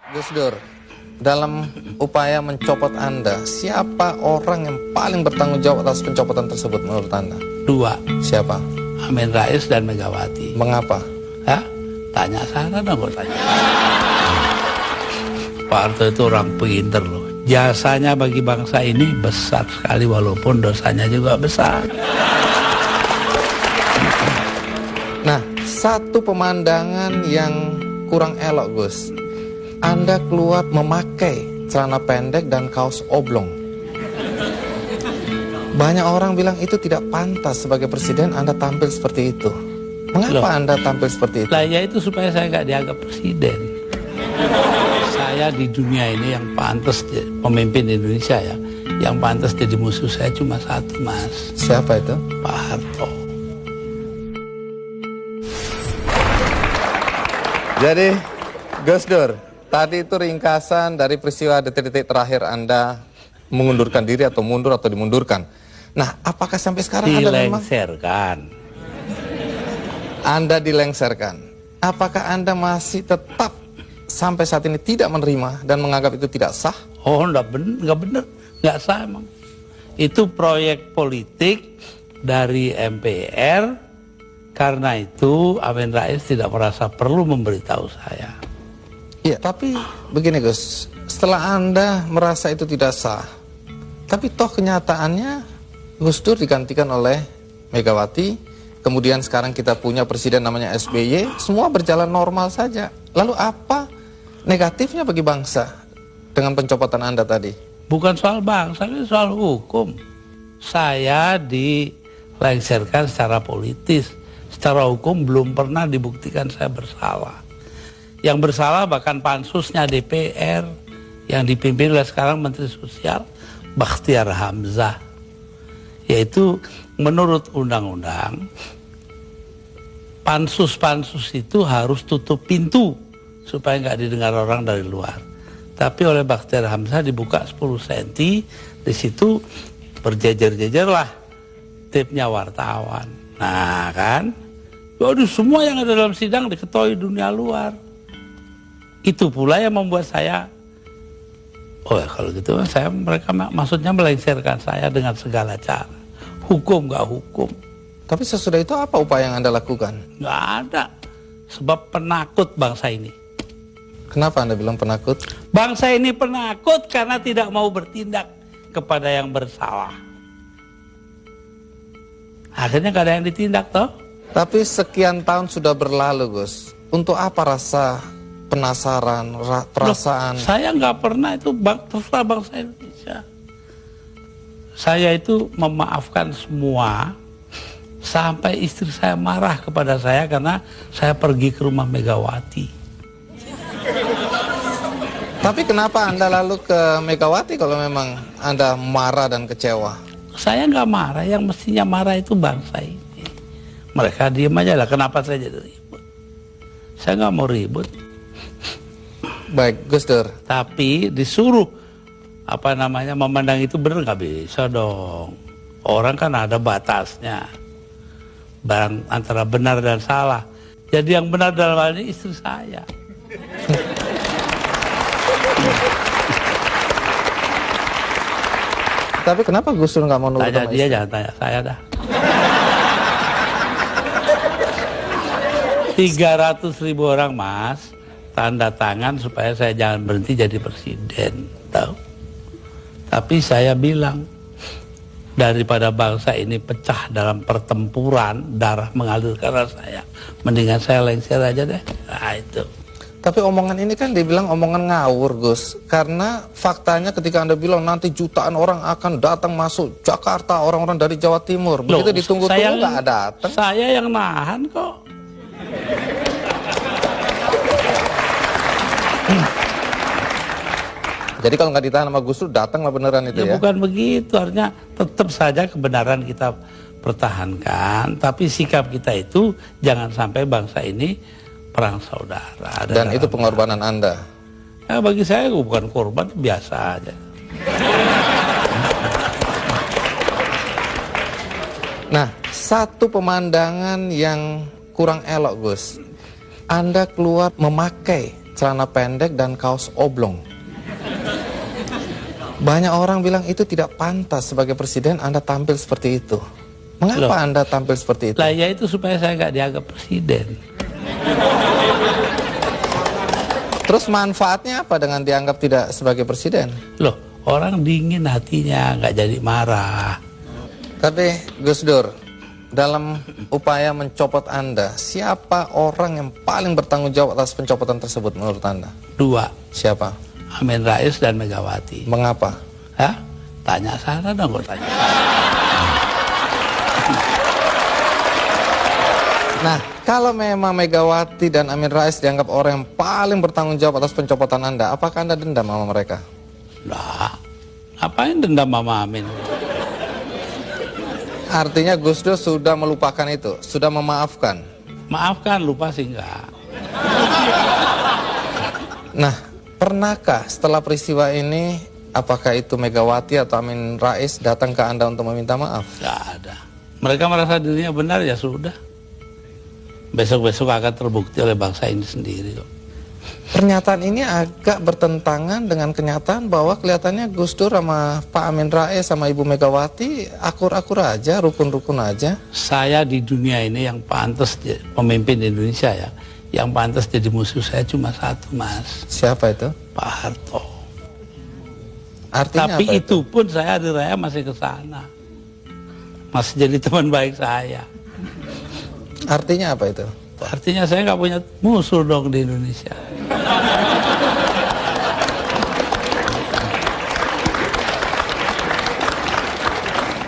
Gus Dur, dalam upaya mencopot Anda, siapa orang yang paling bertanggung jawab atas pencopotan tersebut menurut Anda? Dua. Siapa? Amin Rais dan Megawati. Mengapa? Hah? Tanya sana dong, gue tanya. Pak Harto itu orang pinter loh. Jasanya bagi bangsa ini besar sekali walaupun dosanya juga besar. Nah, satu pemandangan yang kurang elok, Gus. Anda keluar memakai celana pendek dan kaos oblong. Banyak orang bilang itu tidak pantas sebagai presiden Anda tampil seperti itu. Mengapa Anda tampil seperti itu? Lah ya itu supaya saya nggak dianggap presiden. Saya di dunia ini yang pantas pemimpin Indonesia ya, yang pantas jadi musuh saya cuma satu, Mas. Siapa itu? Pak Harto. Jadi, Gus Dur, tadi itu ringkasan dari peristiwa detik-detik terakhir Anda mengundurkan diri atau mundur atau dimundurkan. Nah, apakah sampai sekarang Anda memang... Anda dilengserkan. Apakah Anda masih tetap sampai saat ini tidak menerima dan menganggap itu tidak sah? Oh, nggak bener, nggak sah emang. Itu proyek politik dari MPR. Karena itu Amin Rais tidak merasa perlu memberitahu saya. Iya, tapi begini Gus, setelah Anda merasa itu tidak sah, tapi toh kenyataannya Gus Dur digantikan oleh Megawati, kemudian sekarang kita punya presiden namanya SBY, semua berjalan normal saja. Lalu apa negatifnya bagi bangsa dengan pencopotan Anda tadi? Bukan soal bangsa, ini soal hukum. Saya dilengserkan secara politis. Secara hukum belum pernah dibuktikan saya bersalah. Yang bersalah bahkan pansusnya DPR yang dipimpin oleh sekarang Menteri Sosial Bakhtiar Hamzah. Yaitu menurut undang-undang pansus-pansus itu harus tutup pintu supaya nggak didengar orang dari luar. Tapi oleh Bakhtiar Hamzah dibuka 10 cm, di situ berjejer-jejerlah tipnya wartawan. Nah kan, waduh semua yang ada dalam sidang diketahui dunia luar. Itu pula yang membuat saya, oh ya kalau gitu mereka maksudnya melengsarkan saya dengan segala cara. Hukum nggak hukum. Tapi sesudah itu apa upaya yang Anda lakukan? Nggak ada, sebab penakut bangsa ini. Kenapa Anda bilang penakut? Bangsa ini penakut karena tidak mau bertindak kepada yang bersalah. Akhirnya gak ada yang ditindak toh. Tapi sekian tahun sudah berlalu Gus. Untuk apa rasa penasaran, perasaan? Loh, saya nggak pernah itu terserah bangsa Indonesia. Saya itu memaafkan semua sampai istri saya marah kepada saya karena saya pergi ke rumah Megawati. Tapi kenapa Anda lalu ke Megawati kalau memang Anda marah dan kecewa? Saya nggak marah, yang mestinya marah itu bangsa ini. Mereka diem aja lah, kenapa saya jadi ribut? Saya nggak mau ribut. Baik, Gus Dur. Tapi disuruh memandang itu benar nggak bisa dong. Orang kan ada batasnya. Antara benar dan salah. Jadi yang benar dalam hal ini istri saya. Tapi kenapa Gus Dur nggak mau nurut? Tanya dia, jangan tanya saya dah. 300.000 orang Mas tanda tangan supaya saya jangan berhenti jadi presiden, tahu? Tapi saya bilang daripada bangsa ini pecah dalam pertempuran darah mengalir karena saya, mendingan saya lengser aja deh. Nah itu. Tapi omongan ini kan dibilang omongan ngawur Gus. Karena faktanya ketika Anda bilang nanti jutaan orang akan datang masuk Jakarta, orang-orang dari Jawa Timur. Begitu ditunggu-tunggu nggak datang. Saya yang nahan kok. Jadi kalau nggak ditahan sama Gus Dur, datanglah beneran itu ya? Bukan begitu, artinya tetap saja kebenaran kita pertahankan. Tapi sikap kita itu jangan sampai bangsa ini perang saudara. Dan itu pengorbanan Anda? Ya, bagi saya bukan korban, biasa aja. Nah, satu pemandangan yang kurang elok Gus. Anda keluar memakai celana pendek dan kaos oblong. Banyak orang bilang itu tidak pantas sebagai presiden Anda tampil seperti itu. Mengapa Anda tampil seperti itu? Lah ya itu supaya saya nggak dianggap presiden. Terus manfaatnya apa dengan dianggap tidak sebagai presiden? Loh, orang dingin hatinya, nggak jadi marah. Tapi Gus Dur, dalam upaya mencopot Anda, siapa orang yang paling bertanggung jawab atas pencopotan tersebut menurut Anda? 2, Siapa? Amin Rais dan Megawati. Mengapa? Hah? Tanya sana dong, kok tanya. Nah, kalau memang Megawati dan Amin Rais dianggap orang yang paling bertanggung jawab atas pencopotan Anda, apakah Anda dendam sama mereka? Lah, ngapain dendam sama Amin? Artinya Gus Dur sudah melupakan itu, sudah memaafkan. Maafkan, lupa sih enggak. Nah, pernahkah setelah peristiwa ini, apakah itu Megawati atau Amin Rais datang ke Anda untuk meminta maaf? Enggak ada. Mereka merasa dirinya benar, ya sudah. Besok-besok akan terbukti oleh bangsa ini sendiri kok. Pernyataan ini agak bertentangan dengan kenyataan bahwa kelihatannya Gus Dur sama Pak Amin Rais sama Ibu Megawati akur-akur aja, rukun-rukun aja. Saya di dunia ini yang pantas pemimpin Indonesia ya, yang pantas jadi musuh saya cuma satu, Mas. Siapa itu? Pak Harto. Artinya Tapi apa itu pun saya hari raya masih ke sana. Masih jadi teman baik saya. Artinya apa itu? Artinya saya nggak punya musuh dong di Indonesia.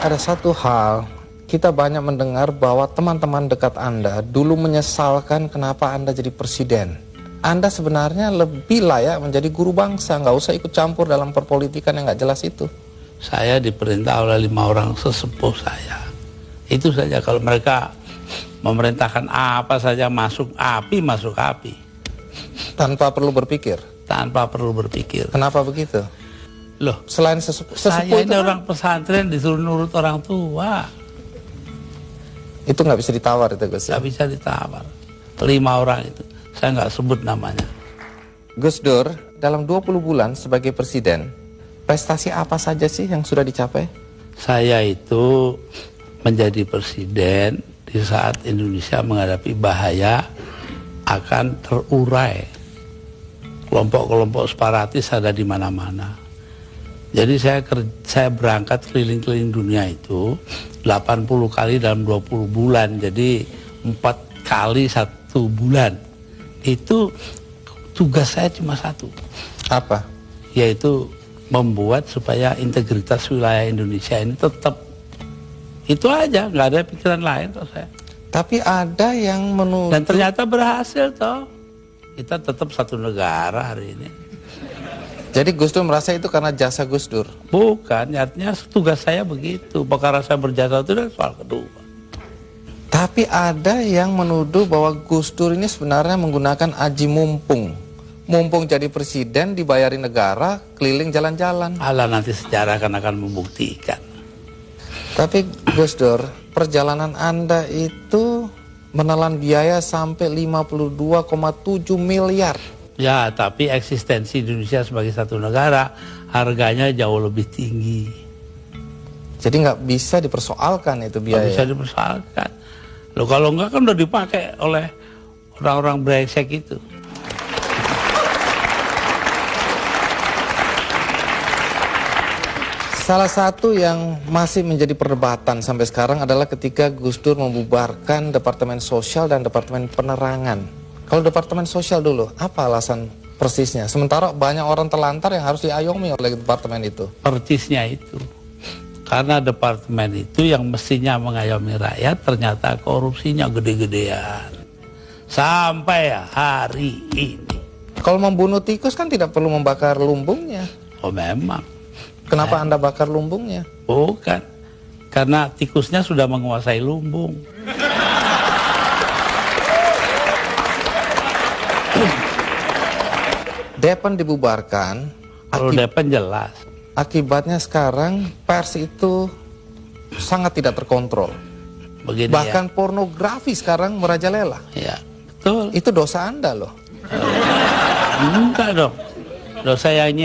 Ada satu hal, kita banyak mendengar bahwa teman-teman dekat Anda dulu menyesalkan kenapa Anda jadi presiden. Anda sebenarnya lebih layak menjadi guru bangsa, nggak usah ikut campur dalam perpolitikan yang nggak jelas itu. Saya diperintah oleh 5 orang sesepuh saya. Itu saja, kalau mereka memerintahkan apa saja masuk api, masuk api. Tanpa perlu berpikir. Tanpa perlu berpikir. Kenapa begitu? Loh, Selain sesepuh saya itu ini orang pesantren disuruh nurut orang tua. itu nggak bisa ditawar itu Gus. Nggak bisa ditawar. 5 orang itu, saya nggak sebut namanya. Gus Dur, dalam 20 bulan sebagai presiden, prestasi apa saja sih yang sudah dicapai? Saya itu menjadi presiden di saat Indonesia menghadapi bahaya akan terurai. Kelompok-kelompok separatis ada di mana-mana. Jadi saya berangkat keliling-keliling dunia itu 80 kali dalam 20 bulan. Jadi 4 kali 1 bulan. Itu tugas saya cuma satu. Apa? Yaitu membuat supaya integritas wilayah Indonesia ini tetap. Itu aja, nggak ada pikiran lain toh saya. Tapi ada yang menuduh. Dan ternyata berhasil toh. Kita tetap satu negara hari ini. Jadi Gus Dur merasa itu karena jasa Gus Dur? Bukan, artinya tugas saya begitu. Perkara saya berjasa itu adalah soal kedua. Tapi ada yang menuduh bahwa Gus Dur ini sebenarnya menggunakan aji mumpung. Mumpung jadi presiden, dibayari negara, keliling jalan-jalan. Allah nanti sejarah akan membuktikan. Tapi Gus Dur, perjalanan Anda itu menelan biaya sampai 52,7 miliar. Ya, tapi eksistensi Indonesia sebagai satu negara harganya jauh lebih tinggi. Jadi nggak bisa dipersoalkan itu biaya. Nggak bisa dipersoalkan. Loh, kalau enggak kan udah dipakai oleh orang-orang brengsek itu. Salah satu yang masih menjadi perdebatan sampai sekarang adalah ketika Gus Dur membubarkan Departemen Sosial dan Departemen Penerangan. Kalau Departemen Sosial dulu, apa alasan persisnya? Sementara banyak orang terlantar yang harus diayomi oleh departemen itu. Persisnya itu. Karena departemen itu yang mestinya mengayomi rakyat, ternyata korupsinya gede-gedean. Sampai hari ini. Kalau membunuh tikus kan tidak perlu membakar lumbungnya. Oh memang. Kenapa Anda bakar lumbungnya? Bukan. Karena tikusnya sudah menguasai lumbung. Depan dibubarkan. Kalau Depan jelas. Akibatnya sekarang pers itu sangat tidak terkontrol. Begini Bahkan pornografi sekarang merajalela. ya. Ya, betul. Itu dosa Anda loh. Enggak dong. Loh saya ini